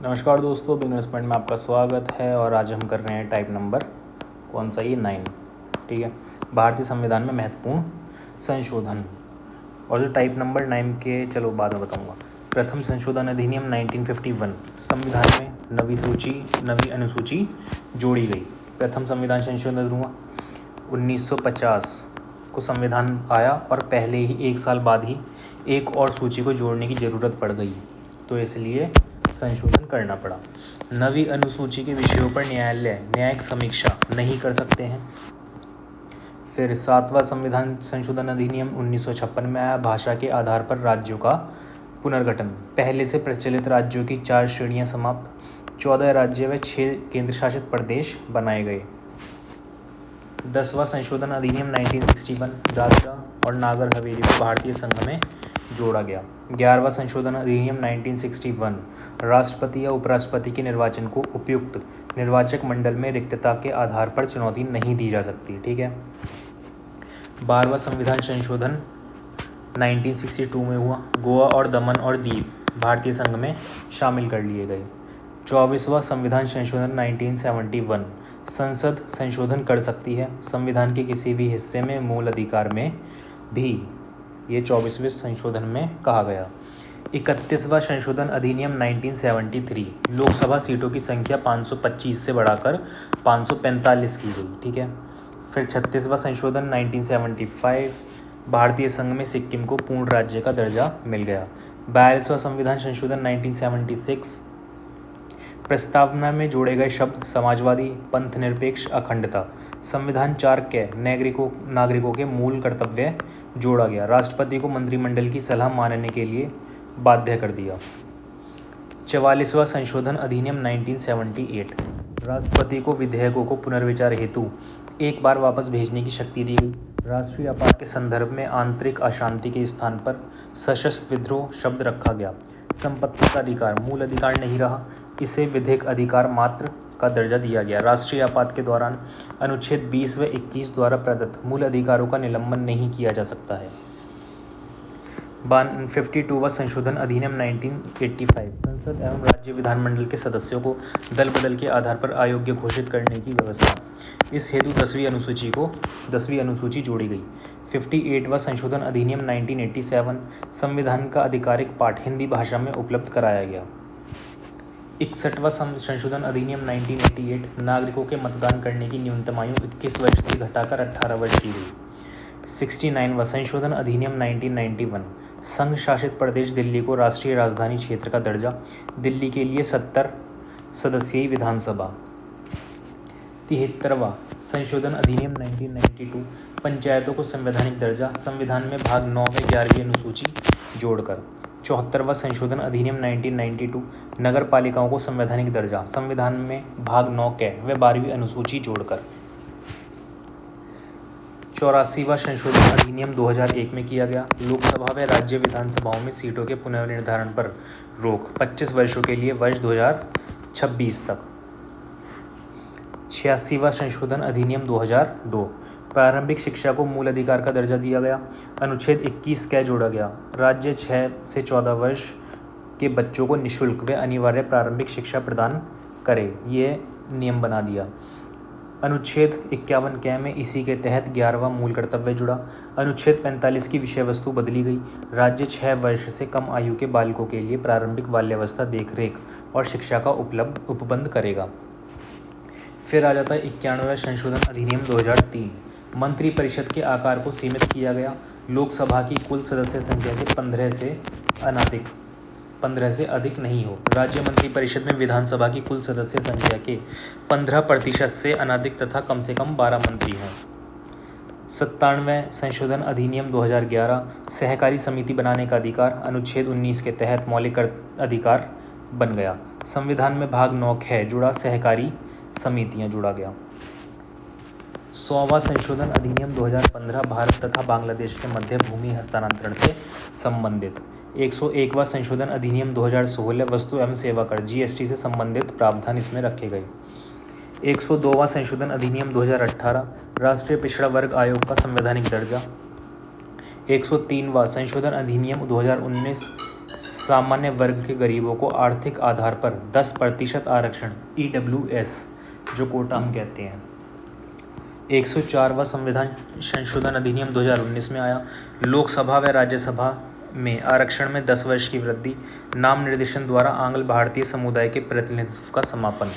नमस्कार दोस्तों, beginners point में आपका स्वागत है। और आज हम कर रहे हैं टाइप नंबर कौन सा, ये 9। ठीक है, भारतीय संविधान में महत्वपूर्ण संशोधन। और जो टाइप नंबर 9 के, चलो बाद में बताऊंगा। प्रथम संशोधन अधिनियम 1951, संविधान में नवी अनुसूची जोड़ी गई। प्रथम संविधान संशोधन हुआ 1950 को संविधान आया और पहले ही 1 साल बाद ही एक और सूची को जोड़ने की ज़रूरत पड़ गई, तो इसलिए संशोधन करना पड़ा। नवी अनुसूची के विषयों पर न्यायालय न्यायिक समीक्षा नहीं कर सकते हैं। फिर 7वां संविधान संशोधन अधिनियम 1956 में आया। भाषा के आधार पर राज्यों का पुनर्गठन। पहले से प्रचलित राज्यों की 4 श्रेणियां समाप्त, 14 राज्य व 6 केंद्र शासित प्रदेश बनाए गए। 10वां संशोधन अधिनियम 1961, दादरा और नागर हवेली को भारतीय संघ में जोड़ा गया। 11वां संशोधन अधिनियम 1961, राष्ट्रपति या उपराष्ट्रपति के निर्वाचन को उपयुक्त निर्वाचक मंडल में रिक्तता के आधार पर चुनौती नहीं दी जा सकती। ठीक है। 12वां संविधान संशोधन 1962 में हुआ। गोवा और दमन और दीव भारतीय संघ में शामिल कर लिए गए। 24वां संविधान संशोधन 1971, संसद संशोधन कर सकती है संविधान के किसी भी हिस्से में मूल अधिकार में भी, ये 24वें संशोधन में कहा गया। 31वां संशोधन अधिनियम 1973, लोकसभा सीटों की संख्या 525 से बढ़ाकर 545 की गई। ठीक है। फिर 36वां संशोधन 1975, भारतीय संघ में सिक्किम को पूर्ण राज्य का दर्जा मिल गया। 42वां संविधान संशोधन 1976, प्रस्तावना में जोड़े गए शब्द समाजवादी, पंथ निरपेक्ष, अखंडता, संविधान 4 के नागरिकों के मूल कर्तव्य जोड़ा गया। राष्ट्रपति को मंत्रिमंडल की सलाह मानने के लिए बाध्य कर दिया। 44वां संशोधन अधिनियम 1978, राष्ट्रपति को विधेयकों को पुनर्विचार हेतु एक बार वापस भेजने की शक्ति दी गई। राष्ट्रीय आपात के संदर्भ में आंतरिक अशांति के स्थान पर सशस्त्र विद्रोह शब्द रखा गया। संपत्ति का अधिकार मूल अधिकार नहीं रहा, इसे विधिक अधिकार मात्र का दर्जा दिया गया। राष्ट्रीय आपात के दौरान अनुच्छेद 20 व 21 द्वारा प्रदत्त मूल अधिकारों का निलंबन नहीं किया जा सकता है। 52वां संशोधन अधिनियम 1985, संसद एवं राज्य विधानमंडल के सदस्यों को दल बदल के आधार पर अयोग्य घोषित करने की व्यवस्था। इस हेतु 10वीं अनुसूची जोड़ी गई। 58वां संशोधन अधिनियम 1987, संविधान का आधिकारिक पाठ हिंदी भाषा में उपलब्ध कराया गया। 61वां संशोधन अधिनियम 1988, नागरिकों के मतदान करने की न्यूनतम आयु 21 वर्ष से घटाकर 18 वर्ष की गई। 69वां संशोधन अधिनियम 1991, संघ शासित प्रदेश दिल्ली को राष्ट्रीय राजधानी क्षेत्र का दर्जा, दिल्ली के लिए 70 सदस्यीय विधानसभा। 73वां संशोधन अधिनियम 1992, पंचायतों को संवैधानिक दर्जा, संविधान में भाग 9 व 11वीं अनुसूची जोड़कर। 74वां संशोधन अधिनियम 1992, नगर पालिकाओं को संवैधानिक दर्जा, संविधान में भाग 9 के व 12वीं अनुसूची जोड़कर। 84वां संशोधन अधिनियम 2001 में किया गया। लोकसभा व राज्य विधानसभाओं में सीटों के पुनर्निर्धारण पर रोक 25 वर्षों के लिए वर्ष 2026 तक। 86वां संशोधन अधिनियम 2002, प्रारंभिक शिक्षा को मूल अधिकार का दर्जा दिया गया। अनुच्छेद 21 कै जोड़ा गया। राज्य 6 से 14 वर्ष के बच्चों को निःशुल्क व अनिवार्य प्रारंभिक शिक्षा प्रदान करे, ये नियम बना दिया। अनुच्छेद 51 कै में इसी के तहत 11वां मूल कर्तव्य जुड़ा। अनुच्छेद 45 की विषय वस्तु बदली गई। राज्य 6 वर्ष से कम आयु के बालकों के लिए प्रारंभिक बाल्यावस्था देखरेख और शिक्षा का उपबंध करेगा। फिर आ जाता है 91वां संशोधन अधिनियम 2003, मंत्रिपरिषद के आकार को सीमित किया गया। लोकसभा की कुल सदस्य संख्या के 15 से अधिक नहीं हो। राज्य मंत्रिपरिषद में विधानसभा की कुल सदस्य संख्या के 15% से अनधिक तथा कम से कम 12 मंत्री हों। 97वें संशोधन अधिनियम 2011, सहकारी समिति बनाने का अधिकार, अनुच्छेद 19 के तहत मौलिक अधिकार बन गया। संविधान में भाग 9 ख जुड़ा, सहकारी समितियां जुड़ा गया। 100वां संशोधन अधिनियम 2015, भारत तथा बांग्लादेश के मध्य भूमि हस्तांतरण से संबंधित। 101वां संशोधन अधिनियम 2016, वस्तु एवं सेवा कर GST से संबंधित प्रावधान इसमें रखे गए। 102वां संशोधन अधिनियम 2018, राष्ट्रीय पिछड़ा वर्ग आयोग का संवैधानिक दर्जा। 103वां संशोधन अधिनियम 2019, सामान्य वर्ग के गरीबों को आर्थिक आधार पर 10% आरक्षण EWS जो कोटा हम कहते हैं। 104वां संविधान संशोधन अधिनियम 2019 में आया। लोकसभा व राज्यसभा में आरक्षण में 10 वर्ष की वृद्धि। नाम निर्देशन द्वारा आंग्ल भारतीय समुदाय के प्रतिनिधित्व का समापन।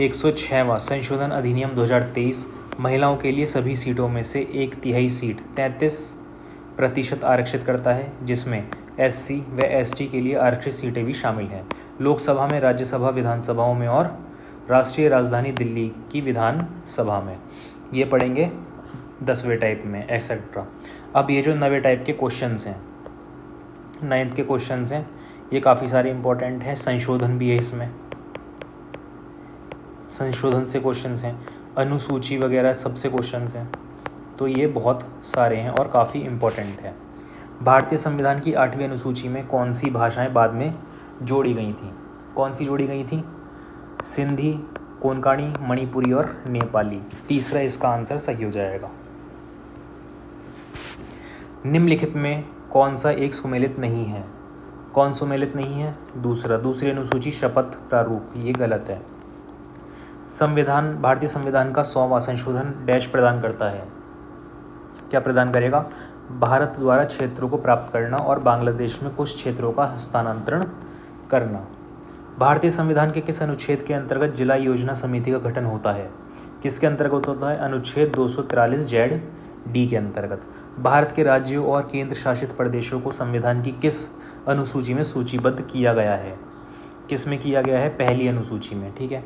106वां संशोधन अधिनियम 2023 महिलाओं के लिए सभी सीटों में से 1/3 सीट 33% आरक्षित करता है, जिसमें SC व ST के लिए आरक्षित सीटें भी शामिल हैं। लोकसभा में, राज्यसभा विधानसभाओं में और राष्ट्रीय राजधानी दिल्ली की विधानसभा में। ये पढ़ेंगे 10वें टाइप में एक्सेट्रा। अब ये जो 9वें टाइप के क्वेश्चंस हैं, 9th के क्वेश्चंस हैं, ये काफ़ी सारे इंपॉर्टेंट हैं। संशोधन भी है इसमें, संशोधन से क्वेश्चंस हैं, अनुसूची वगैरह सबसे क्वेश्चंस हैं, तो ये बहुत सारे हैं और काफ़ी इम्पोर्टेंट है। भारतीय संविधान की 8वीं अनुसूची में कौन सी भाषाएं बाद में जोड़ी गई थी? कौन सी जोड़ी गई थी? सिंधी, कोंकणी, मणिपुरी और नेपाली। तीसरा इसका आंसर सही हो जाएगा। निम्नलिखित में कौन सा एक सुमेलित नहीं है? कौन सुमेलित नहीं है? दूसरी अनुसूची शपथ प्रारूप, ये गलत है। संविधान, भारतीय संविधान का 100वां संशोधन डैश प्रदान करता है। क्या प्रदान करेगा? भारत द्वारा क्षेत्रों को प्राप्त करना और बांग्लादेश में कुछ क्षेत्रों का हस्तांतरण करना। भारतीय संविधान के किस अनुच्छेद के अंतर्गत जिला योजना समिति का गठन होता है? किसके अंतर्गत होता है? अनुच्छेद 243Z(D) के अंतर्गत। भारत के राज्यों और केंद्र शासित प्रदेशों को संविधान की किस अनुसूची में सूचीबद्ध किया गया है? किस में किया गया है? पहली अनुसूची में। ठीक है।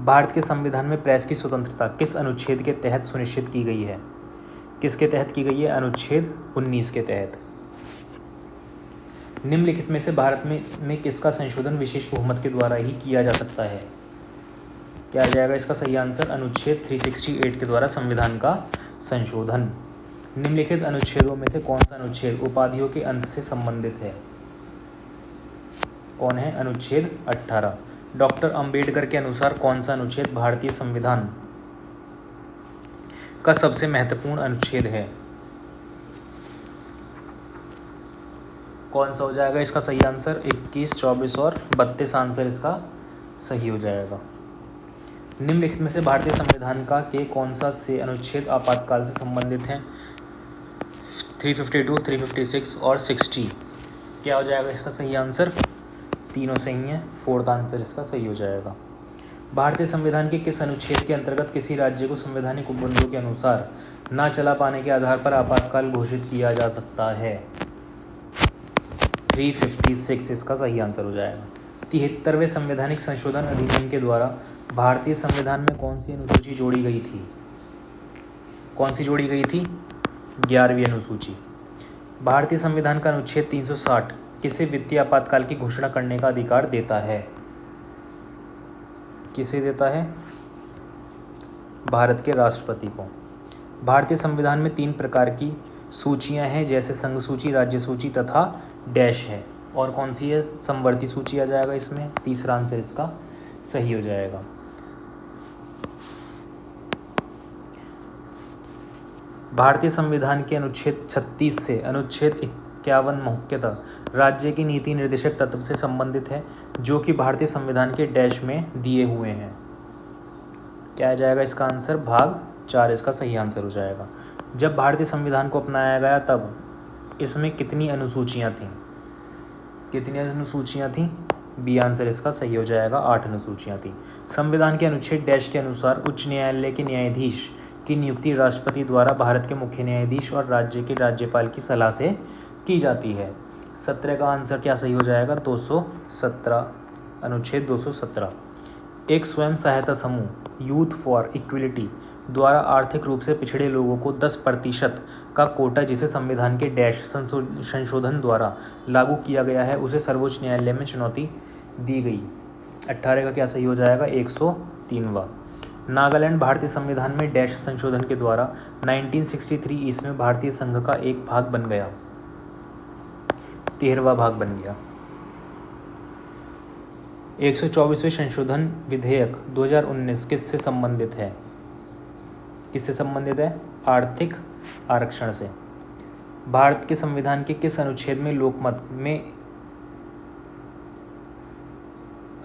भारत के संविधान में प्रेस की स्वतंत्रता किस अनुच्छेद के तहत सुनिश्चित की गई है? किसके तहत की गई है? अनुच्छेद 19 के तहत। निम्नलिखित में से भारत में किसका संशोधन विशेष बहुमत के द्वारा ही किया जा सकता है? क्या आ जाएगा इसका सही आंसर? अनुच्छेद 368 के द्वारा संविधान का संशोधन। निम्नलिखित अनुच्छेदों में से कौन सा अनुच्छेद उपाधियों के अंत से संबंधित है? कौन है? अनुच्छेद 18। डॉक्टर अंबेडकर के अनुसार कौन सा अनुच्छेद भारतीय संविधान का सबसे महत्वपूर्ण अनुच्छेद है? कौन सा हो जाएगा इसका सही आंसर? 21, 24 और 32 आंसर इसका सही हो जाएगा। निम्नलिखित में से भारतीय संविधान का के कौन सा से अनुच्छेद आपातकाल से संबंधित हैं? 352, 356 और 60। क्या हो जाएगा इसका सही आंसर? तीनों सही हैं। 4th आंसर इसका सही हो जाएगा। भारतीय संविधान के किस अनुच्छेद के अंतर्गत किसी राज्य को संवैधानिक उपबंधों के अनुसार ना चला पाने के आधार पर आपातकाल घोषित किया जा सकता है? 356 इसका सही आंसर हो जाएगा। 73वें संवैधानिक संशोधन अधिनियम के द्वारा भारतीय संविधान में कौन सी अनुसूची जोड़ी गई थी? कौन सी जोड़ी गई थी? 11वीं अनुसूची। भारतीय संविधान का अनुच्छेद 360 किसे वित्तीय आपातकाल की घोषणा करने का अधिकार देता है? किसे देता है? भारत के राष्ट्रपति को। भारतीय संविधान में 3 प्रकार की सूचियां हैं, जैसे संघ सूची, राज्य सूची तथा डैश है। और कौन सी है? समवर्ती सूची आ जाएगा इसमें। तीसरा आंसर इसका सही हो जाएगा। भारतीय संविधान के अनुच्छेद 36 से अनुच्छेद 51 मुख्यतः राज्य की नीति निर्देशक तत्व से संबंधित है, जो कि भारतीय संविधान के डैश में दिए हुए हैं। क्या आ जाएगा इसका आंसर? भाग 4 इसका सही आंसर हो जाएगा। जब भारतीय संविधान को अपनाया गया तब इसमें कितनी अनुसूचियां थीं? कितनी अनुसूचियां थीं? बी आंसर इसका सही हो जाएगा। 8 अनुसूचियां थीं। संविधान के अनुच्छेद डैश के अनुसार उच्च न्यायालय के न्यायाधीश की नियुक्ति राष्ट्रपति द्वारा भारत के मुख्य न्यायाधीश और राज्य के राज्यपाल की सलाह से की जाती है। 17 का आंसर क्या सही हो जाएगा? 217, अनुच्छेद 217। एक स्वयं सहायता समूह यूथ फॉर इक्विलिटी द्वारा आर्थिक रूप से पिछड़े लोगों को 10% का कोटा जिसे संविधान के डैश संशोधन द्वारा लागू किया गया है, उसे सर्वोच्च न्यायालय में चुनौती दी गई। 18 का क्या सही हो जाएगा? 103वां। नागालैंड भारतीय संविधान में डैश संशोधन के द्वारा 1963 ईस्वी में भारतीय संघ का एक भाग बन गया। 13वां भाग बन गया। 124वें संशोधन विधेयक 2019 किससे संबंधित है? किससे संबंधित है? आर्थिक आरक्षण से। भारत के संविधान के किस अनुच्छेद में लोकमत में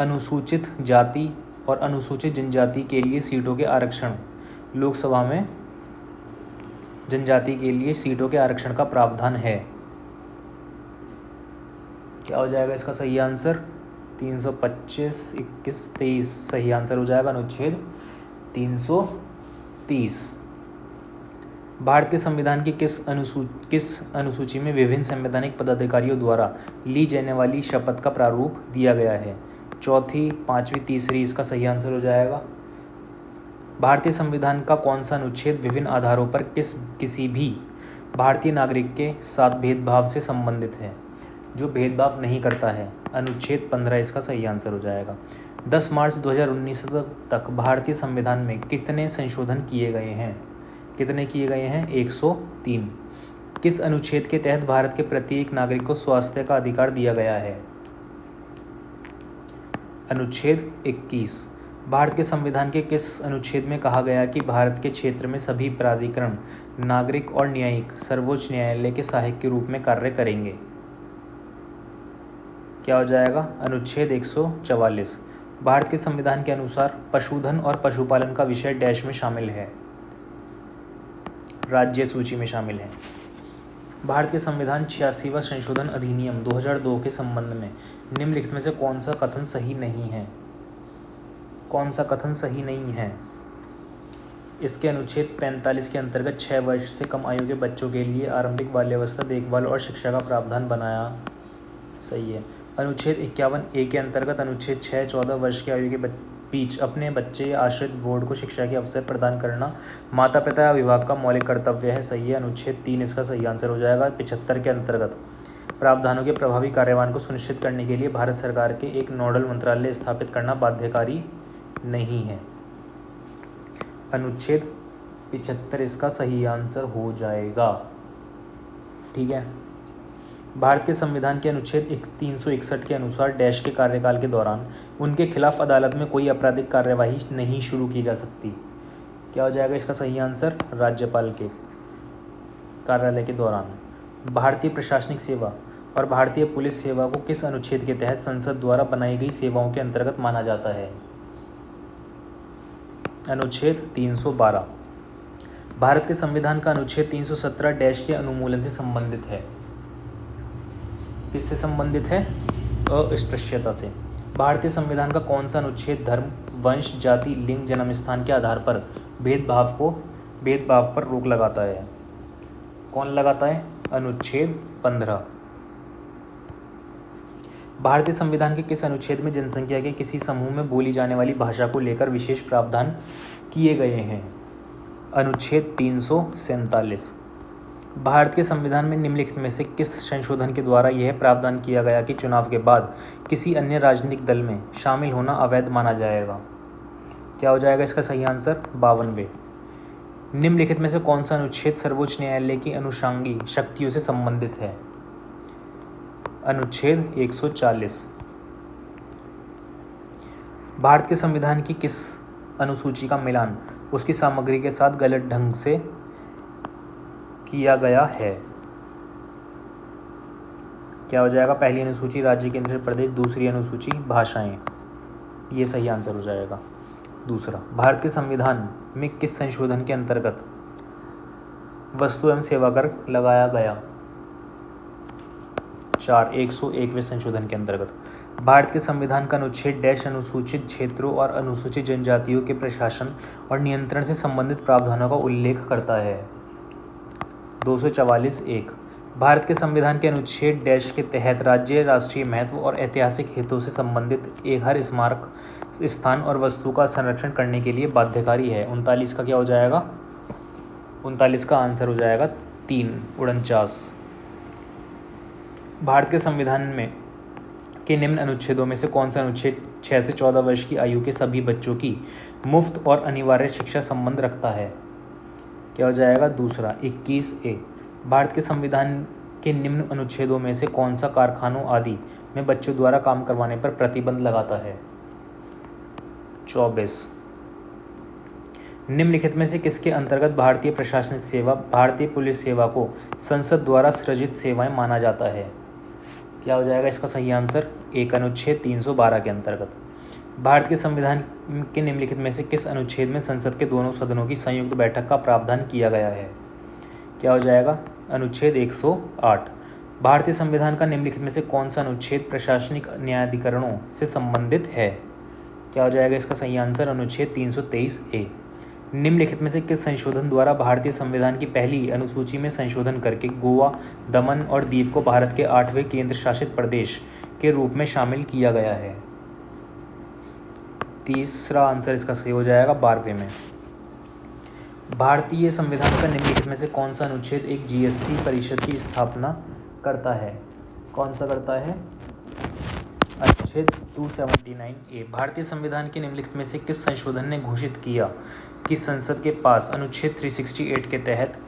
अनुसूचित जाति और अनुसूचित जनजाति के लिए सीटों के आरक्षण, लोकसभा में जनजाति के लिए सीटों के आरक्षण का प्रावधान है? क्या हो जाएगा इसका सही आंसर? 325, 21, 23 सही आंसर हो जाएगा अनुच्छेद 330। भारत के संविधान की किस अनुसूची में विभिन्न संवैधानिक पदाधिकारियों द्वारा ली जाने वाली शपथ का प्रारूप दिया गया है? चौथी, पाँचवीं, तीसरी इसका सही आंसर हो जाएगा। भारतीय संविधान का कौन सा अनुच्छेद विभिन्न आधारों पर किसी भी भारतीय नागरिक के साथ भेदभाव से संबंधित है, जो भेदभाव नहीं करता है? अनुच्छेद 15 इसका सही आंसर हो जाएगा। 10 मार्च 2019 तक भारतीय संविधान में कितने संशोधन किए गए हैं? कितने किए गए हैं? 103। किस अनुच्छेद के तहत भारत के प्रत्येक नागरिक को स्वास्थ्य का अधिकार दिया गया है? अनुच्छेद 21। भारत के संविधान के किस अनुच्छेद में कहा गया कि भारत के क्षेत्र में सभी प्राधिकरण नागरिक और न्यायिक सर्वोच्च न्यायालय के सहायक के रूप में कार्य करेंगे? क्या हो जाएगा? अनुच्छेद 144। भारत के संविधान के अनुसार पशुधन और पशुपालन का विषय डैश में शामिल है? राज्य सूची में शामिल है। भारत के संविधान 86वां संशोधन अधिनियम 2002 के संबंध में निम्नलिखित में से कौन सा कथन सही नहीं है? कौन सा कथन सही नहीं है? इसके अनुच्छेद 45 के अंतर्गत 6 वर्ष से कम आयु के बच्चों के लिए आरंभिक बाल्यावस्था देखभाल और शिक्षा का प्रावधान बनाया। सही है। अनुच्छेद 51A के अंतर्गत अनुच्छेद 6 14 वर्ष की आयु के बीच अपने बच्चे या आश्रित बोर्ड को शिक्षा के अवसर प्रदान करना माता पिता या विभाग का मौलिक कर्तव्य है। सही है। अनुच्छेद 3 इसका सही आंसर हो जाएगा। 75 के अंतर्गत प्रावधानों के प्रभावी कार्यान्वयन को सुनिश्चित करने के लिए भारत सरकार के एक नोडल मंत्रालय स्थापित करना बाध्यकारी नहीं है। अनुच्छेद 75 इसका सही आंसर हो जाएगा। ठीक है। भारत के संविधान के अनुच्छेद 361 के अनुसार डैश के कार्यकाल के दौरान उनके खिलाफ अदालत में कोई आपराधिक कार्यवाही नहीं शुरू की जा सकती। क्या हो जाएगा इसका सही आंसर? राज्यपाल के कार्यालय के दौरान। भारतीय प्रशासनिक सेवा और भारतीय पुलिस सेवा को किस अनुच्छेद के तहत संसद द्वारा बनाई गई सेवाओं के अंतर्गत माना जाता है? अनुच्छेद 312। भारत के संविधान का अनुच्छेद 317 डैश के अनुमूलन से संबंधित है? किससे संबंधित है? अस्पृश्यता से। भारतीय संविधान का कौन सा अनुच्छेद धर्म, वंश, जाति, लिंग, जन्म स्थान के आधार पर भेदभाव पर रोक लगाता है? कौन लगाता है? अनुच्छेद 15। भारतीय संविधान के किस अनुच्छेद में जनसंख्या के किसी समूह में बोली जाने वाली भाषा को लेकर विशेष प्रावधान किए गए हैं? अनुच्छेद 347। भारत के संविधान में निम्नलिखित में से किस संशोधन के द्वारा यह प्रावधान किया गया कि चुनाव के बाद किसी अन्य राजनीतिक दल में शामिल होना अवैध माना जाएगा? क्या हो जाएगा इसका सही आंसर? 52वें। निम्नलिखित में से कौन सा अनुच्छेद सर्वोच्च न्यायालय की अनुषंगी शक्तियों से संबंधित है? अनुच्छेद 140। भारत के संविधान की किस अनुसूची का मिलान उसकी सामग्री के साथ गलत ढंग से किया गया है? क्या हो जाएगा? पहली अनुसूची राज्य केंद्र प्रदेश, दूसरी अनुसूची भाषाएं। ये सही आंसर हो जाएगा। दूसरा, भारत के संविधान में किस संशोधन के अंतर्गत वस्तु एवं सेवा कर लगाया गया? 101वें संशोधन के अंतर्गत। भारत के संविधान का अनुच्छेद डैश अनुसूचित क्षेत्रों और अनुसूचित जनजातियों के प्रशासन और नियंत्रण से संबंधित प्रावधानों का उल्लेख करता है? 244(1). भारत के संविधान के अनुच्छेद डैश के तहत राज्य, राष्ट्रीय महत्व और ऐतिहासिक हितों से संबंधित एक हर स्मारक, स्थान और वस्तु का संरक्षण करने के लिए बाध्यकारी है। 39 का क्या हो जाएगा? 39 का आंसर हो जाएगा 349। भारत के संविधान में के निम्न अनुच्छेदों में से कौन सा अनुच्छेद 6 से 14 वर्ष की आयु के सभी बच्चों की मुफ्त और अनिवार्य शिक्षा संबंध रखता है? क्या हो जाएगा? दूसरा, 21A। भारत के संविधान के निम्न अनुच्छेदों में से कौन सा कारखानों आदि में बच्चों द्वारा काम करवाने पर प्रतिबंध लगाता है? 24। निम्नलिखित में से किसके अंतर्गत भारतीय प्रशासनिक सेवा भारतीय पुलिस सेवा को संसद द्वारा सृजित सेवाएं माना जाता है? क्या हो जाएगा इसका सही आंसर? एक अनुच्छेद 312 के अंतर्गत। भारत के संविधान के निम्नलिखित में से किस अनुच्छेद में संसद के दोनों सदनों की संयुक्त बैठक का प्रावधान किया गया है? क्या हो जाएगा? अनुच्छेद 108। भारतीय संविधान का निम्नलिखित में से कौन सा अनुच्छेद प्रशासनिक न्यायाधिकरणों से संबंधित है? क्या हो जाएगा इसका सही आंसर? अनुच्छेद 323A। निम्नलिखित में से किस संशोधन द्वारा भारतीय संविधान की पहली अनुसूची में संशोधन करके गोवा, दमन और दीव को भारत के 8वें केंद्र शासित प्रदेश के रूप में शामिल किया गया है? तीसरा आंसर इसका सही हो जाएगा 12वें में। भारतीय संविधान का निम्नलिखित में से कौन सा अनुच्छेद एक जीएसटी परिषद की स्थापना करता है? कौन सा करता है? अनुच्छेद 279A। भारतीय संविधान के निम्नलिखित में से किस संशोधन ने घोषित किया कि संसद के पास अनुच्छेद 368 के तहत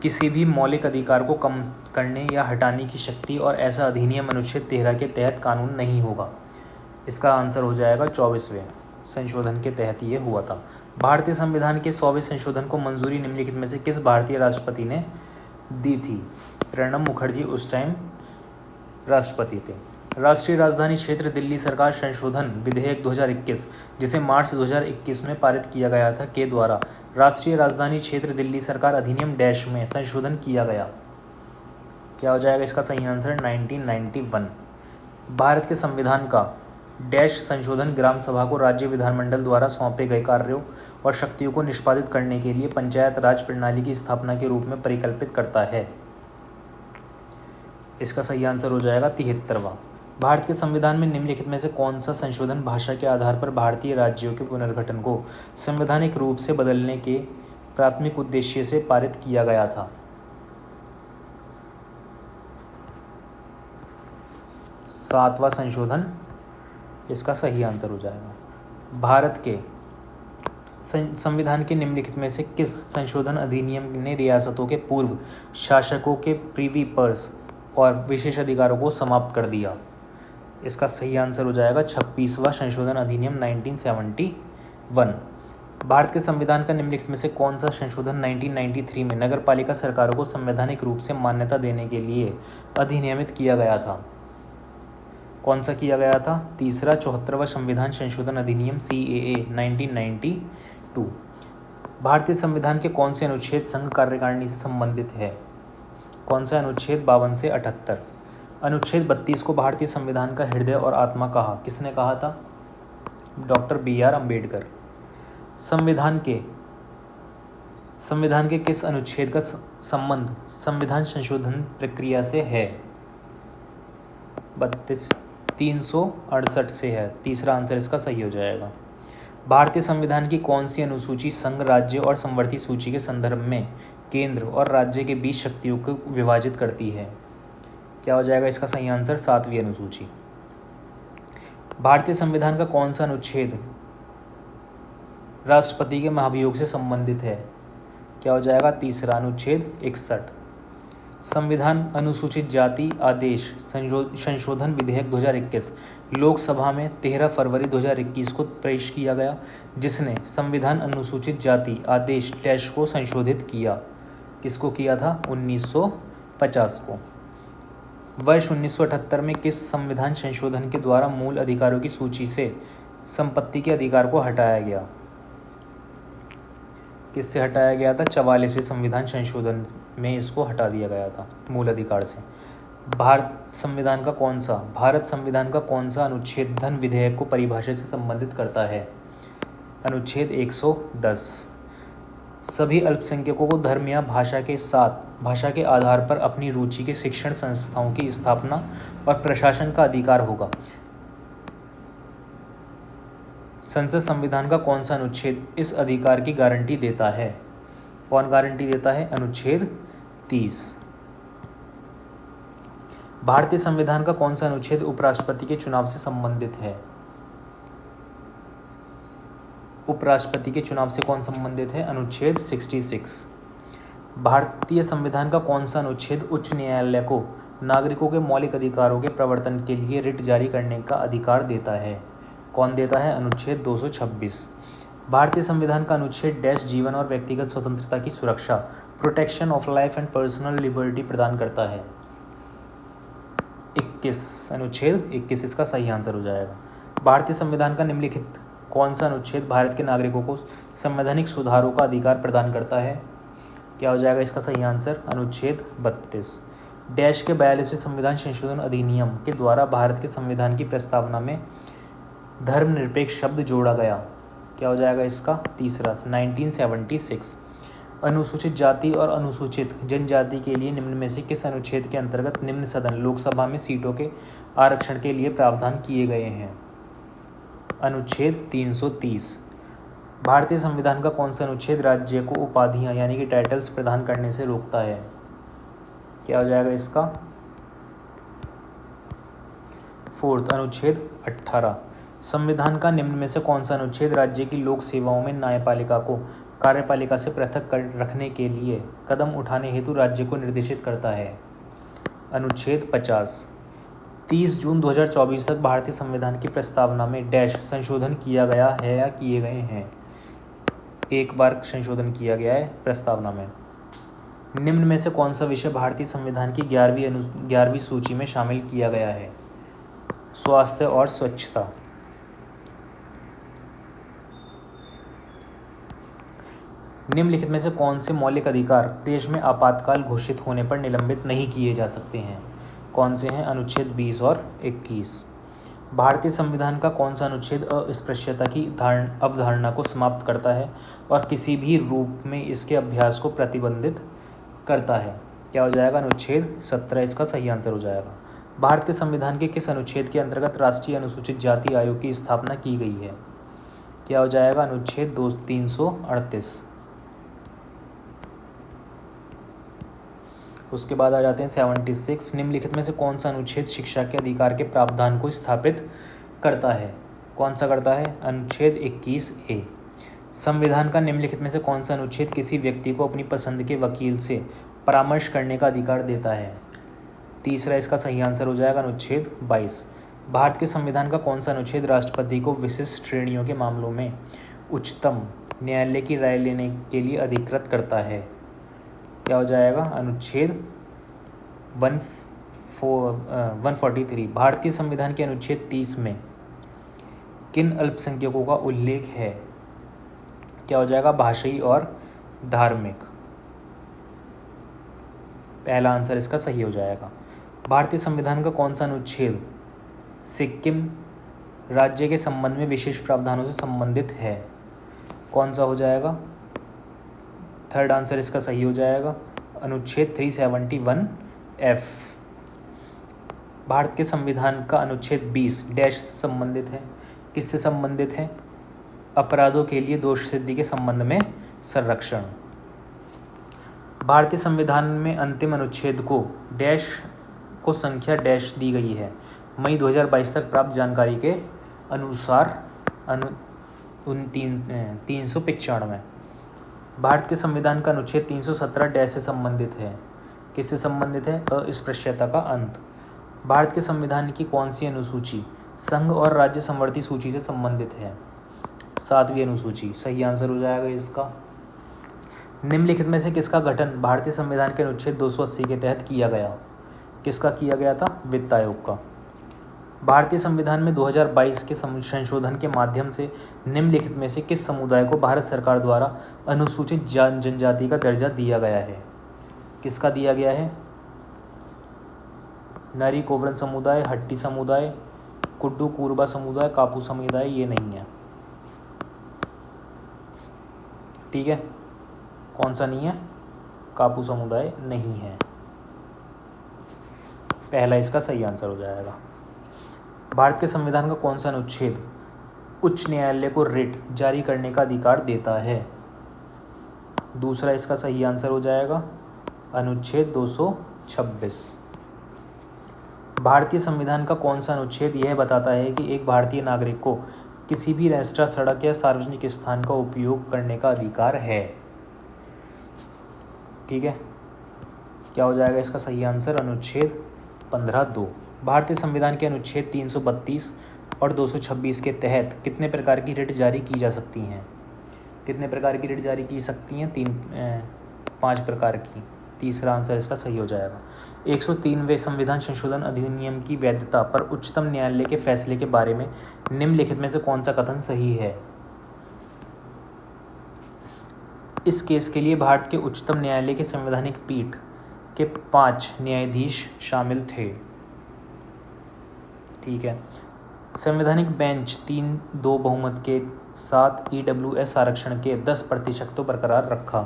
किसी भी मौलिक अधिकार को कम करने या हटाने की शक्ति और ऐसा अधिनियम अनुच्छेद 13 के तहत कानून नहीं होगा? इसका आंसर हो जाएगा 24वें संशोधन के तहत ये हुआ था। भारतीय संविधान के 100वें संशोधन को मंजूरी निम्नलिखित में से किस भारतीय राष्ट्रपति ने दी थी? प्रणब मुखर्जी उस टाइम राष्ट्रपति थे। राष्ट्रीय राजधानी क्षेत्र दिल्ली सरकार संशोधन विधेयक 2021 जिसे मार्च 2021 में पारित किया गया था के द्वारा राष्ट्रीय राजधानी क्षेत्र दिल्ली सरकार अधिनियम डैश में संशोधन किया गया? क्या हो जाएगा इसका सही आंसर? 1991। भारत के संविधान का डैश संशोधन ग्राम सभा को राज्य विधानमंडल द्वारा सौंपे गए कार्यों और शक्तियों को निष्पादित करने के लिए पंचायत राज प्रणाली की स्थापना के रूप में परिकल्पित करता है? इसका सही आंसर हो जाएगा 73वां। भारत के संविधान में निम्नलिखित में से कौन सा संशोधन भाषा के आधार पर भारतीय राज्यों के पुनर्गठन को संवैधानिक रूप से बदलने के प्राथमिक उद्देश्य से पारित किया गया था? 7वां संशोधन इसका सही आंसर हो जाएगा। भारत के संविधान के निम्नलिखित में से किस संशोधन अधिनियम ने रियासतों के पूर्व शासकों के प्रीवी पर्स और विशेष अधिकारों को समाप्त कर दिया? इसका सही आंसर हो जाएगा 26वां संशोधन अधिनियम 1971। भारत के संविधान का निम्नलिखित में से कौन सा संशोधन 1993 में नगरपालिका सरकारों को संवैधानिक रूप से मान्यता देने के लिए अधिनियमित किया गया था? कौन सा किया गया था? तीसरा 74वां संविधान संशोधन अधिनियम CAA 1992। भारतीय संविधान के कौन से अनुच्छेद संघ कार्यकारिणी से संबंधित है? कौन सा अनुच्छेद? 52 से 78। अनुच्छेद 32 को भारतीय संविधान का हृदय और आत्मा कहा? किसने कहा था? Doctor BR Ambedkar. संविधान के किस अनुच्छेद का संबंध संविधान संशोधन प्रक्रिया से है? 368 से है। तीसरा आंसर इसका सही हो जाएगा। भारतीय संविधान की कौन सी अनुसूची संघ, राज्य और समवर्ती सूची के संदर्भ में केंद्र और राज्य के बीच शक्तियों को विभाजित करती है? क्या हो जाएगा इसका सही आंसर? 7वीं अनुसूची। भारतीय संविधान का कौन सा अनुच्छेद राष्ट्रपति के महाभियोग से संबंधित है? क्या हो जाएगा? तीसरा अनुच्छेद 61। संविधान अनुसूचित जाति आदेश संशोधन विधेयक 2021 लोकसभा में 13 फरवरी 2021 को पेश किया गया, जिसने संविधान अनुसूचित जाति आदेश डैश को संशोधित किया। किसको किया था? 1950 को। वर्ष 1978 में किस संविधान संशोधन के द्वारा मूल अधिकारों की सूची से संपत्ति के अधिकार को हटाया गया? किससे हटाया गया था? 44वें संविधान संशोधन में इसको हटा दिया गया था मूल अधिकार से। भारत संविधान का कौन सा अनुच्छेद धन विधेयक को परिभाषा से संबंधित करता है? अनुच्छेद 110। सभी अल्पसंख्यकों को धर्म या भाषा के आधार पर अपनी रुचि के शिक्षण संस्थाओं की स्थापना और प्रशासन का अधिकार होगा। संसद संविधान का कौन सा अनुच्छेद इस अधिकार की गारंटी देता है? कौन गारंटी देता है? अनुच्छेद 30। भारतीय संविधान का कौन सा अनुच्छेद उपराष्ट्रपति के चुनाव से संबंधित है? उपराष्ट्रपति के चुनाव से कौन संबंधित है? अनुच्छेद 66। भारतीय संविधान का कौन सा अनुच्छेद उच्च न्यायालय को नागरिकों के मौलिक अधिकारों के प्रवर्तन के लिए रिट जारी करने का अधिकार देता है? कौन देता है? अनुच्छेद 226। भारतीय संविधान का अनुच्छेद डैश जीवन और व्यक्तिगत स्वतंत्रता की सुरक्षा, protection of life and personal liberty प्रदान करता है। 21, अनुच्छेद 21 इसका सही आंसर हो जाएगा। भारतीय संविधान का निम्नलिखित कौन सा अनुच्छेद भारत के नागरिकों को संवैधानिक सुधारों का अधिकार प्रदान करता है? क्या हो जाएगा इसका सही आंसर? अनुच्छेद 32। डैश के 42वें संविधान संशोधन अधिनियम के द्वारा भारत के संविधान की प्रस्तावना में धर्मनिरपेक्ष शब्द जोड़ा गया। क्या हो जाएगा इसका? तीसरा, 1976। अनुसूचित जाति और अनुसूचित जनजाति के लिए निम्न में से किस अनुच्छेद के अंतर्गत निम्न सदन लोकसभा में सीटों के आरक्षण के लिए प्रावधान किए गए हैं? अनुच्छेद 330। भारतीय संविधान का कौन सा अनुच्छेद राज्य को उपाधियां यानी कि टाइटल्स प्रदान करने से रोकता है? क्या हो जाएगा इसका? 4, अनुच्छेद 18। संविधान का निम्न में से कौन सा अनुच्छेद राज्य की लोक सेवाओं में न्यायपालिका को कार्यपालिका से पृथक कर रखने के लिए कदम उठाने हेतु राज्य को निर्देशित करता है? अनुच्छेद 50। 30 जून 2024 तक भारतीय संविधान की प्रस्तावना में डैश संशोधन किया गया है या किए गए हैं? एक बार संशोधन किया गया है प्रस्तावना में। निम्न में से कौन सा विषय भारतीय संविधान की 11वीं सूची में शामिल किया गया है? स्वास्थ्य और स्वच्छता। निम्नलिखित में से कौन से मौलिक अधिकार देश में आपातकाल घोषित होने पर निलंबित नहीं किए जा सकते हैं? कौन से हैं? अनुच्छेद 20 और 21। भारतीय संविधान का कौन सा अनुच्छेद अस्पृश्यता की अवधारणा को समाप्त करता है और किसी भी रूप में इसके अभ्यास को प्रतिबंधित करता है? क्या हो जाएगा? अनुच्छेद 17 इसका सही आंसर हो जाएगा। भारत के संविधान के किस अनुच्छेद के अंतर्गत राष्ट्रीय अनुसूचित जाति आयोग की स्थापना की गई है? क्या हो जाएगा? अनुच्छेद 338। उसके बाद आ जाते हैं 76। निम्नलिखित में से कौन सा अनुच्छेद शिक्षा के अधिकार के प्रावधान को स्थापित करता है? कौन सा करता है? अनुच्छेद 21A। संविधान का निम्नलिखित में से कौन सा अनुच्छेद किसी व्यक्ति को अपनी पसंद के वकील से परामर्श करने का अधिकार देता है? तीसरा इसका सही आंसर हो जाएगा अनुच्छेद 22। भारत के संविधान का कौन सा अनुच्छेद राष्ट्रपति को विशिष्ट श्रेणियों के मामलों में उच्चतम न्यायालय की राय लेने के लिए अधिकृत करता है? क्या हो जाएगा? अनुच्छेद 143। भारतीय संविधान के अनुच्छेद 30 में किन अल्पसंख्यकों का उल्लेख है? क्या हो जाएगा? भाषाई और धार्मिक। पहला आंसर इसका सही हो जाएगा। भारतीय संविधान का कौन सा अनुच्छेद सिक्किम राज्य के संबंध में विशेष प्रावधानों से संबंधित है? कौन सा हो जाएगा? थर्ड आंसर इसका सही हो जाएगा। अनुच्छेद 371F। भारत के संविधान का अनुच्छेद 20 डैश से संबंधित है? किससे संबंधित है? अपराधों के लिए दोष सिद्धि के संबंध में संरक्षण। भारतीय संविधान में अंतिम अनुच्छेद को डैश को संख्या डैश दी गई है। मई 2022 तक प्राप्त जानकारी के अनुसार 395। भारत के संविधान का अनुच्छेद 317 डैश से संबंधित है? किससे संबंधित है? अस्पृश्यता का अंत। भारत के संविधान की कौन सी अनुसूची संघ और राज्य समवर्ती सूची से संबंधित है? 7वीं अनुसूची। सही आंसर हो जाएगा इसका। निम्नलिखित में से किसका गठन भारतीय संविधान के अनुच्छेद 280 के तहत किया गया? किसका किया गया था? वित्त आयोग का। भारतीय संविधान में 2022 के संशोधन के माध्यम से निम्नलिखित में से किस समुदाय को भारत सरकार द्वारा अनुसूचित जनजाति का दर्जा दिया गया है? किसका दिया गया है? नारी कोवरन समुदाय, हट्टी समुदाय, कुड्डू कूरबा समुदाय, कापू समुदाय ये नहीं है। ठीक है, कौन सा नहीं है? कापू समुदाय नहीं है। पहला इसका सही आंसर हो जाएगा। भारत के संविधान का कौन सा अनुच्छेद उच्च न्यायालय को रिट जारी करने का अधिकार देता है? दूसरा इसका सही आंसर हो जाएगा अनुच्छेद 226। भारतीय संविधान का कौन सा अनुच्छेद यह बताता है कि एक भारतीय नागरिक को किसी भी रेस्तरां, सड़क या सार्वजनिक स्थान का उपयोग करने का अधिकार है? ठीक है, क्या हो जाएगा इसका सही आंसर? अनुच्छेद 15(2). भारतीय संविधान के अनुच्छेद 332 और 226 के तहत कितने प्रकार की रिट जारी की जा सकती हैं? कितने प्रकार की रिट जारी की सकती हैं? 5 प्रकार की। तीसरा आंसर इसका सही हो जाएगा। 103वें संविधान संशोधन अधिनियम की वैधता पर उच्चतम न्यायालय के फैसले के बारे में निम्नलिखित में से कौन सा कथन सही है? इस केस के लिए भारत के उच्चतम न्यायालय के संवैधानिक पीठ के 5 न्यायाधीश शामिल थे। ठीक है। संवैधानिक बेंच 3-2 बहुमत के साथ EWS आरक्षण के 10% तो बरकरार रखा।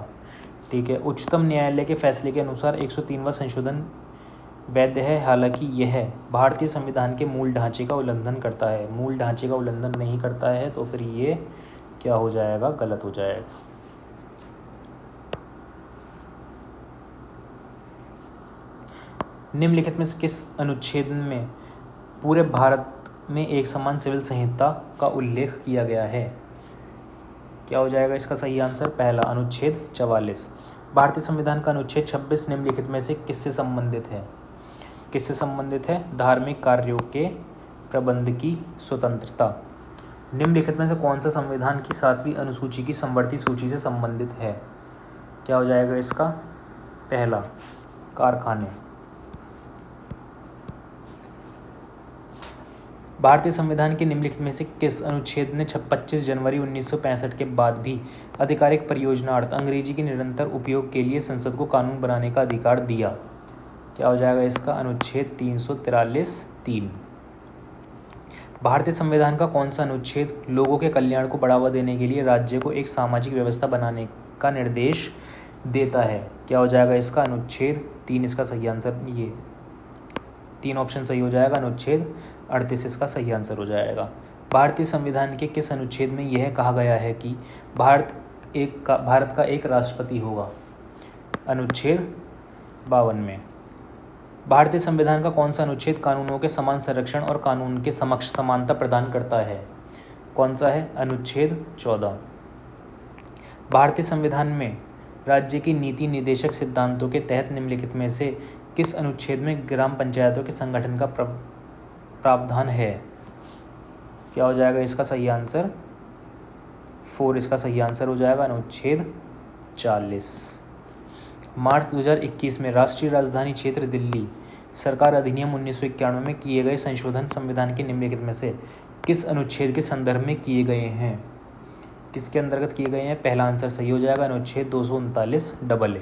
ठीक है। उच्चतम न्यायालय के फैसले के अनुसार 103वां संशोधन वैध है, हालांकि यह भारतीय संविधान के मूल ढांचे का उल्लंघन करता है। मूल ढांचे का उल्लंघन नहीं करता है तो फिर ये क्या हो जाएगा? गलत हो जाएगा। निम्नलिखित में से किस अनुच्छेद में पूरे भारत में एक समान सिविल संहिता का उल्लेख किया गया है? क्या हो जाएगा इसका सही आंसर? पहला अनुच्छेद 44। भारतीय संविधान का अनुच्छेद 26 निम्नलिखित में से किससे संबंधित है? किससे संबंधित है? धार्मिक कार्यों के प्रबंध की स्वतंत्रता। निम्नलिखित में से कौन सा संविधान की 7वीं अनुसूची की समवर्ती सूची से संबंधित है? क्या हो जाएगा इसका? पहला कारखाने। भारतीय संविधान के निम्नलिखित में से किस अनुच्छेद ने 25 जनवरी 1965 के बाद भी आधिकारिक परियोजनार्थ अंग्रेजी के निरंतर उपयोग के लिए संसद को कानून बनाने का अधिकार दिया? क्या हो जाएगा इसका? अनुच्छेद 343(3). भारतीय संविधान का कौन सा अनुच्छेद लोगों के कल्याण को बढ़ावा देने के लिए राज्य को एक सामाजिक व्यवस्था बनाने का निर्देश देता है? क्या हो जाएगा इसका? अनुच्छेद 3 इसका सही आंसर। ये 3 ऑप्शन सही हो जाएगा। अनुच्छेद 38 इसका सही आंसर हो जाएगा। भारतीय संविधान के किस अनुच्छेद में यह कहा गया है कि भारत का एक राष्ट्रपति होगा? अनुच्छेद 52 में। भारतीय संविधान का कौन सा अनुच्छेद कानूनों के समान संरक्षण और कानून के समक्ष समानता प्रदान करता है? कौन सा है? अनुच्छेद 14। भारतीय संविधान में राज्य की नीति निर्देशक सिद्धांतों के तहत निम्नलिखित में से किस अनुच्छेद में ग्राम पंचायतों के संगठन का प्रावधान है? क्या हो जाएगा इसका सही आंसर? 4 इसका सही आंसर हो जाएगा। अनुच्छेद 40। मार्च 2021 में राष्ट्रीय राजधानी क्षेत्र दिल्ली सरकार अधिनियम 1991 में किए गए संशोधन संविधान के निम्नलिखित में से किस अनुच्छेद के संदर्भ में किए गए हैं? किसके अंतर्गत किए गए हैं? पहला आंसर सही हो जाएगा। अनुच्छेद 239 AA।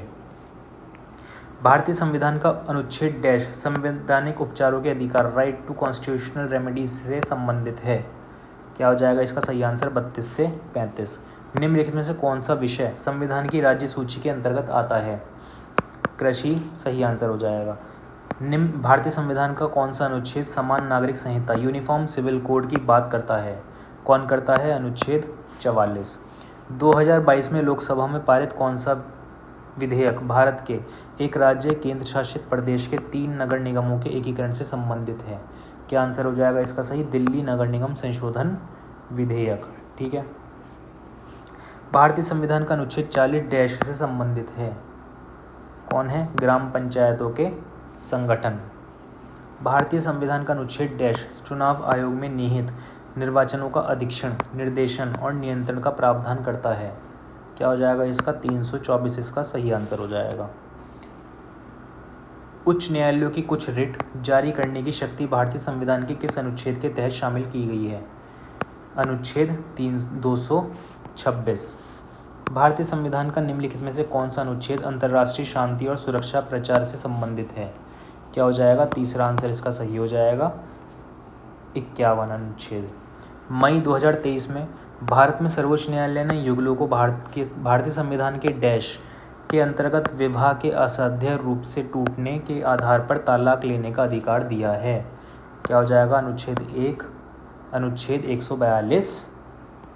भारतीय संविधान का अनुच्छेद डैश संवैधानिक उपचारों के अधिकार राइट टू कॉन्स्टिट्यूशनल रेमेडीज से संबंधित है? क्या हो जाएगा इसका सही आंसर? 32 से 35। निम्नलिखित में से कौन सा विषय संविधान की राज्य सूची के अंतर्गत आता है? कृषि सही आंसर हो जाएगा। भारतीय संविधान का कौन सा अनुच्छेद समान नागरिक संहिता यूनिफॉर्म सिविल कोड की बात करता है? कौन करता है? अनुच्छेद 44। 2022 में लोकसभा में पारित कौन सा विधेयक भारत के एक राज्य केंद्र शासित प्रदेश के 3 नगर निगमों के एकीकरण से संबंधित है? क्या आंसर हो जाएगा इसका सही? दिल्ली नगर निगम संशोधन विधेयक। ठीक है। भारतीय संविधान का अनुच्छेद 40 डैश से संबंधित है? कौन है? ग्राम पंचायतों के संगठन। भारतीय संविधान का अनुच्छेद डैश चुनाव आयोग में निहित निर्वाचनों का अधीक्षण, निर्देशन और नियंत्रण का प्रावधान करता है? क्या हो जाएगा इसका? 324 इसका सही आंसर हो जाएगा। उच्च न्यायालयों की कुछ रिट जारी करने की शक्ति भारतीय संविधान के किस अनुच्छेद के तहत शामिल की गई है? अनुच्छेद 226। भारतीय संविधान का निम्नलिखित में से कौन सा अनुच्छेद अंतर्राष्ट्रीय शांति और सुरक्षा प्रचार से संबंधित है? क्या हो जाएगा? तीसरा आंसर इसका सही हो जाएगा। 51 अनुच्छेद। मई 2023 में भारत में सर्वोच्च न्यायालय ने युगलों को भारतीय संविधान के डैश के अंतर्गत विवाह के असाध्य रूप से टूटने के आधार पर तलाक लेने का अधिकार दिया है? क्या हो जाएगा? अनुच्छेद 142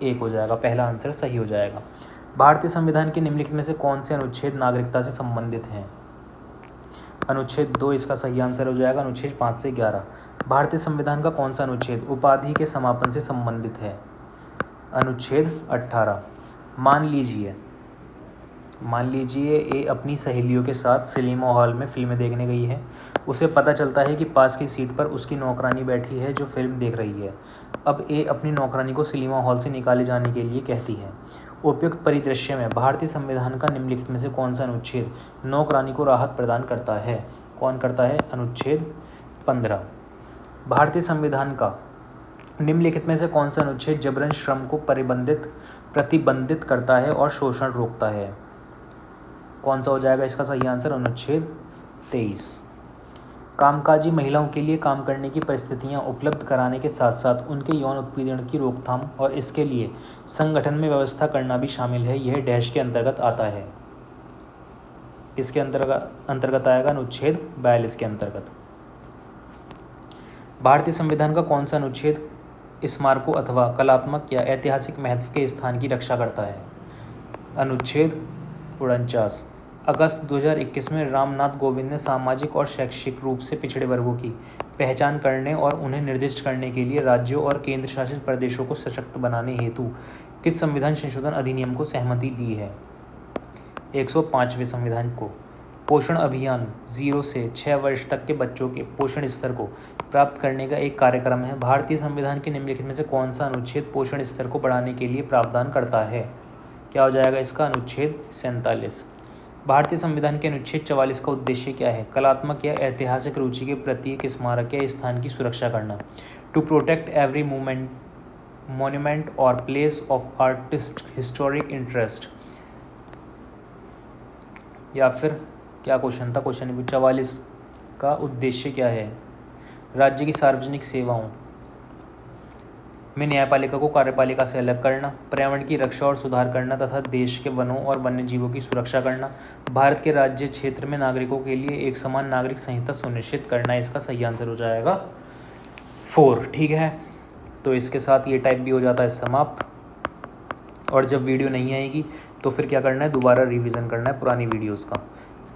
1 हो जाएगा। पहला आंसर सही हो जाएगा। भारतीय संविधान के निम्नलिखित में से कौन से अनुच्छेद नागरिकता से संबंधित हैं? अनुच्छेद 2 इसका सही आंसर हो जाएगा। अनुच्छेद 5 से 11। भारतीय संविधान का कौन सा अनुच्छेद उपाधि के समापन से संबंधित है? अनुच्छेद 18। मान लीजिए ये अपनी सहेलियों के साथ सिनेमा हॉल में फिल्में देखने गई है। उसे पता चलता है कि पास की सीट पर उसकी नौकरानी बैठी है जो फिल्म देख रही है। अब ए अपनी नौकरानी को सिनेमा हॉल से निकाले जाने के लिए कहती है। उपयुक्त परिदृश्य में भारतीय संविधान का निम्नलिखित में से कौन सा अनुच्छेद नौकरानी को राहत प्रदान करता है? कौन करता है? अनुच्छेद 15। भारतीय संविधान का निम्नलिखित में से कौन सा अनुच्छेद जबरन श्रम को प्रतिबंधित करता है और शोषण रोकता है? कौन सा हो जाएगा इसका सही आंसर? अनुच्छेद 23। कामकाजी महिलाओं के लिए काम करने की परिस्थितियां उपलब्ध कराने के साथ साथ उनके यौन उत्पीड़न की रोकथाम और इसके लिए संगठन में व्यवस्था करना भी शामिल है। यह डैश के अंतर्गत आता है। इसके अंतर्गत आएगा अनुच्छेद 42 के अंतर्गत। भारतीय संविधान का कौन सा अनुच्छेद स्मारकों अथवा कलात्मक या ऐतिहासिक महत्व के स्थान की रक्षा करता है? अनुच्छेद 49। अगस्त 2021 में रामनाथ कोविंद ने सामाजिक और शैक्षिक रूप से पिछड़े वर्गों की पहचान करने और उन्हें निर्दिष्ट करने के लिए राज्यों और केंद्र शासित प्रदेशों को सशक्त बनाने हेतु किस संविधान संशोधन अधिनियम को सहमति दी है? 105वें संविधान को। पोषण अभियान 0 से 6 वर्ष तक के बच्चों के पोषण स्तर को प्राप्त करने का एक कार्यक्रम है। भारतीय संविधान के निम्नलिखित में से कौन सा अनुच्छेद पोषण स्तर को बढ़ाने के लिए प्रावधान करता है? क्या हो जाएगा इसका? अनुच्छेद 47। भारतीय संविधान के अनुच्छेद 44 का उद्देश्य क्या है? कलात्मक या ऐतिहासिक रुचि के प्रतीक, स्मारक या स्थान की सुरक्षा करना। टू प्रोटेक्ट एवरी मोन्यूमेंट और place of artist historic interest. या फिर क्या क्वेश्चन था? क्वेश्चन नंबर 44 का उद्देश्य क्या है? राज्य की सार्वजनिक सेवाओं में न्यायपालिका को कार्यपालिका से अलग करना, पर्यावरण की रक्षा और सुधार करना तथा देश के वनों और वन्य जीवों की सुरक्षा करना, भारत के राज्य क्षेत्र में नागरिकों के लिए एक समान नागरिक संहिता सुनिश्चित करना। इसका सही आंसर हो जाएगा 4। ठीक है, तो इसके साथ ये टाइप भी हो जाता है समाप्त। और जब वीडियो नहीं आएगी तो फिर क्या करना है? दोबारा रिवीजन करना है पुरानी वीडियोज़ का।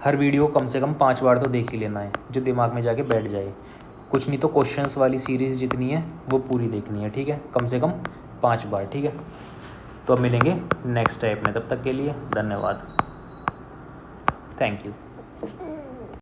हर वीडियो कम से कम 5 बार तो देख ही लेना है, जो दिमाग में जाके बैठ जाए। कुछ नहीं तो क्वेश्चंस वाली सीरीज़ जितनी है वो पूरी देखनी है। ठीक है, कम से कम 5 बार। ठीक है, तो अब मिलेंगे नेक्स्ट टाइप में। तब तक के लिए धन्यवाद। Thank you.